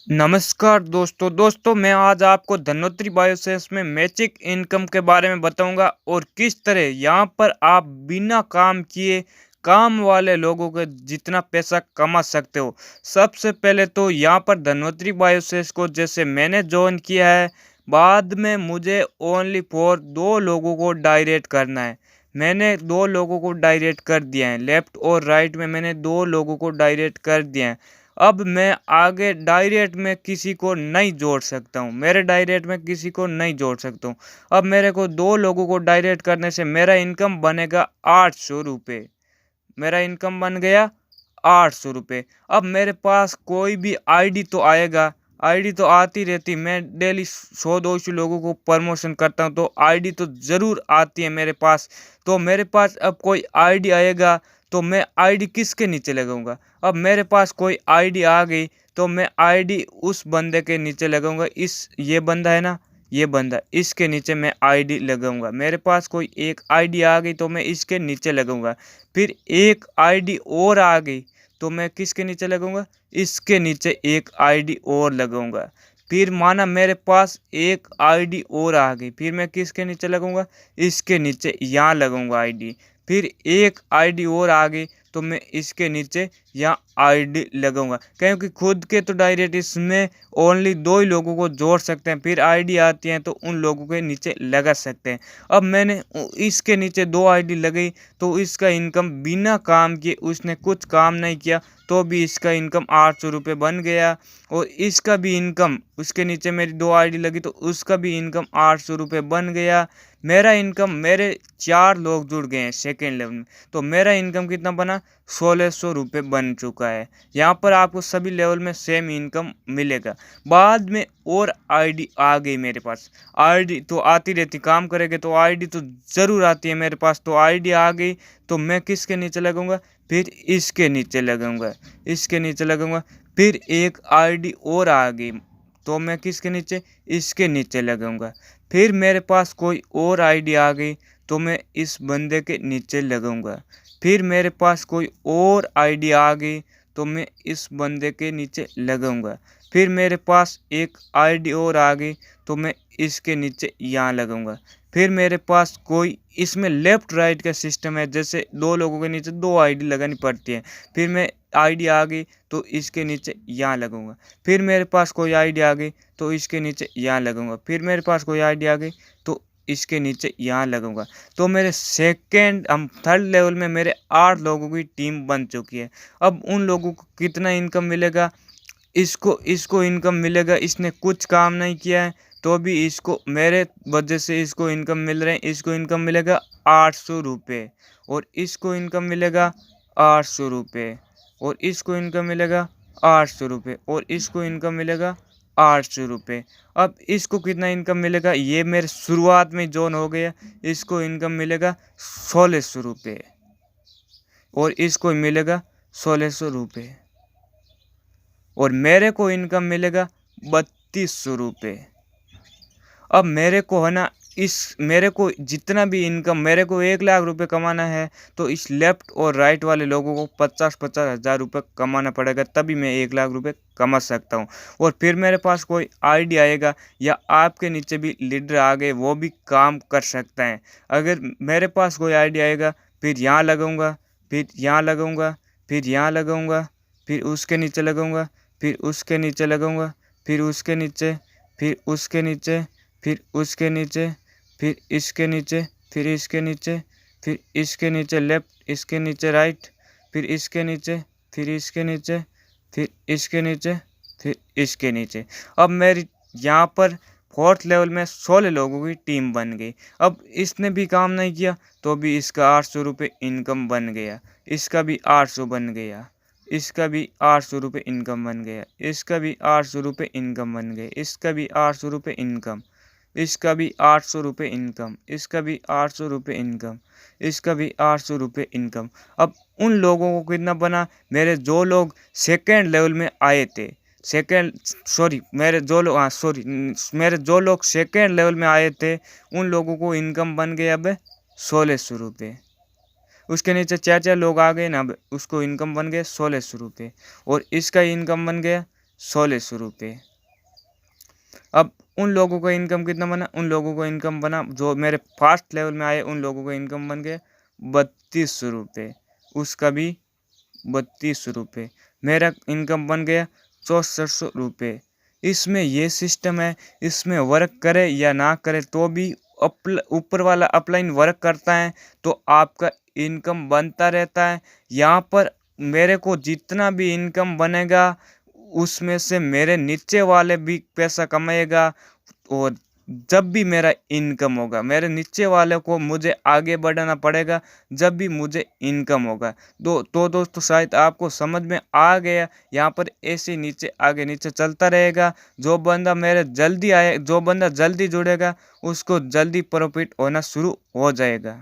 नमस्कार दोस्तों मैं आज आपको धनोत्री बायोसेंस में मैजिक इनकम के बारे में बताऊंगा और किस तरह यहाँ पर आप बिना काम किए काम वाले लोगों के जितना पैसा कमा सकते हो। सबसे पहले तो यहाँ पर धनोत्री बायोसेंस को जैसे मैंने ज्वाइन किया है, बाद में मुझे ओनली फॉर 2 लोगों को डायरेक्ट करना है। मैंने 2 लोगों को डायरेक्ट कर दिया है, लेफ्ट और राइट में मैंने 2 लोगों को डायरेक्ट कर दिया है। अब मैं आगे डायरेक्ट में किसी को नहीं जोड़ सकता हूँ, मेरे डायरेक्ट में किसी को नहीं जोड़ सकता हूँ। अब मेरे को 2 लोगों को डायरेक्ट करने से मेरा इनकम बनेगा 800 रुपये। मेरा इनकम बन गया 800 रुपये। अब मेरे पास कोई भी आईडी तो आएगा, आईडी तो आती रहती, मैं डेली 100-200 लोगों को प्रमोशन करता हूँ तो आईडी तो ज़रूर आती है मेरे पास। तो मेरे पास अब कोई आईडी आएगा तो मैं आईडी किसके नीचे लगाऊंगा। अब मेरे पास कोई आईडी आ गई तो मैं आईडी उस बंदे के नीचे लगाऊंगा। ये बंदा है ना, ये बंदा, इसके नीचे मैं आईडी लगाऊंगा। मेरे पास कोई एक आईडी आ गई तो मैं इसके नीचे लगाऊंगा। फिर एक आईडी और आ गई तो मैं किसके नीचे लगाऊंगा, इसके नीचे एक आईडी और लगाऊंगा। फिर माना मेरे पास एक आईडी और आ गई, फिर मैं किसके नीचे लगाऊंगा, इसके नीचे यहाँ लगाऊंगा आईडी। फिर एक आईडी और आ गई तो मैं इसके नीचे यहाँ आईडी लगाऊंगा, क्योंकि खुद के तो डायरेक्ट इसमें ओनली 2 ही लोगों को जोड़ सकते हैं। फिर आईडी आती हैं तो उन लोगों के नीचे लगा सकते हैं। अब मैंने इसके नीचे 2 आईडी लगाई तो इसका इनकम बिना काम किए, उसने कुछ काम नहीं किया तो भी इसका इनकम 800 रुपये बन गया। और इसका भी इनकम, उसके नीचे मेरी 2 आईडी लगी तो उसका भी इनकम 800 रुपये बन गया। मेरा इनकम, मेरे 4 लोग जुड़ गए हैं सेकेंड लेवल में, तो मेरा इनकम कितना बना, 1600 रुपये बन चुका है। यहाँ पर आपको सभी लेवल में सेम इनकम मिलेगा। बाद में और आईडी आ गई मेरे पास, आईडी तो आती रहती, काम करेंगे तो आईडी तो ज़रूर आती है मेरे पास। तो आईडी आ गई तो मैं किसके नीचे लगाऊंगा, फिर इसके नीचे लगाऊंगा, इसके नीचे लगाऊंगा। फिर एक आईडी और आ गई तो मैं किसके नीचे, इसके नीचे लगाऊंगा। फिर मेरे पास कोई और आईडी आ गई तो मैं इस बंदे के नीचे लगाऊंगा। फिर मेरे पास कोई और आईडी आ गई तो मैं इस बंदे के नीचे लगाऊंगा। फिर मेरे पास एक आईडी और आ गई तो मैं इसके नीचे यहाँ लगाऊंगा। फिर मेरे पास कोई, इसमें लेफ़्ट राइट का सिस्टम है, जैसे 2 लोगों के नीचे 2 आईडी लगानी पड़ती है। फिर मैं आईडी आ गई तो इसके नीचे यहाँ लगाऊंगा। फिर मेरे पास कोई आईडी आ गई तो इसके नीचे यहाँ लगाऊंगा। फिर मेरे पास कोई आईडी आ गई तो इसके नीचे यहाँ लगाऊंगा। तो मेरे थर्ड लेवल में मेरे 8 लोगों की टीम बन चुकी है। अब उन लोगों को कितना इनकम मिलेगा, इसको इसको इनकम मिलेगा, इसने कुछ काम नहीं किया है तो भी इसको, मेरे वजह से इसको इनकम मिल रहे हैं। इसको इनकम मिलेगा 800 रुपये, और इसको इनकम मिलेगा 800 रुपये, और इसको इनकम मिलेगा 800 रुपये, और इसको इनकम मिलेगा 800 रुपये। अब इसको कितना इनकम मिलेगा, ये मेरे शुरुआत में जोन हो गया, इसको इनकम मिलेगा 1600 रुपये, और इसको मिलेगा 1600 रुपये, और मेरे को इनकम मिलेगा 3200 रुपये। अब मेरे को है ना, मेरे को जितना भी इनकम, मेरे को 1 लाख रुपए कमाना है तो इस लेफ़्ट और राइट वाले लोगों को 50-50 हज़ार रुपये कमाना पड़ेगा, तभी मैं 1 लाख रुपए कमा सकता हूँ। और फिर मेरे पास कोई आईडी आएगा या आपके नीचे भी लीडर आ गए, वो भी काम कर सकता है। अगर मेरे पास कोई आईडी आएगा, फिर यहाँ लगाऊंगा, फिर यहाँ लगाऊंगा, फिर यहाँ लगाऊंगा, फिर उसके नीचे लगाऊंगा, फिर उसके नीचे लगाऊंगा, फिर उसके नीचे, फिर उसके नीचे, फिर उसके नीचे, फिर इसके नीचे, फिर इसके नीचे, फिर इसके नीचे लेफ़्ट, इसके नीचे राइट, फिर इसके नीचे, फिर इसके नीचे, फिर इसके नीचे, फिर इसके नीचे। अब मेरी यहाँ पर फोर्थ लेवल में 16 लोगों की टीम बन गई। अब इसने भी काम नहीं किया तो भी इसका 800 रुपये इनकम बन गया, इसका भी 800 बन गया, इसका भी 800 रुपये इनकम बन गया, इसका भी 800 रुपये इनकम बन गए, इसका भी 800 रुपये इनकम, इसका भी 800 रुपये इनकम, इसका भी 800 रुपये इनकम, इसका भी 800 रुपये इनकम। अब उन लोगों को कितना बना, मेरे जो लोग सेकेंड लेवल में आए थे, मेरे जो लोग सेकेंड लेवल में आए थे उन लोगों को इनकम बन गया अब 1600 रुपये। उसके नीचे 4-4 लोग आ गए ना, अब उसको इनकम बन गया 1600 रुपये, और इसका इनकम बन गया 1600 रुपये। अब उन लोगों का इनकम कितना बना, उन लोगों को इनकम बना जो मेरे फर्स्ट लेवल में आए, उन लोगों का इनकम बन गया 3200 रुपये, उसका भी 3200 रुपये। मेरा इनकम बन गया 6400 रुपये। इसमें ये सिस्टम है, इसमें वर्क करे या ना करे तो भी ऊपर वाला अपलाइन वर्क करता है तो आपका इनकम बनता रहता है। यहाँ पर मेरे को जितना भी इनकम बनेगा उसमें से मेरे नीचे वाले भी पैसा कमाएगा, और जब भी मेरा इनकम होगा मेरे नीचे वाले को मुझे आगे बढ़ाना पड़ेगा जब भी मुझे इनकम होगा। तो दोस्तों शायद आपको समझ में आ गया। यहाँ पर ऐसे नीचे आगे नीचे चलता रहेगा। जो बंदा मेरे जल्दी आए, जो बंदा जल्दी जुड़ेगा उसको जल्दी प्रॉफिट होना शुरू हो जाएगा।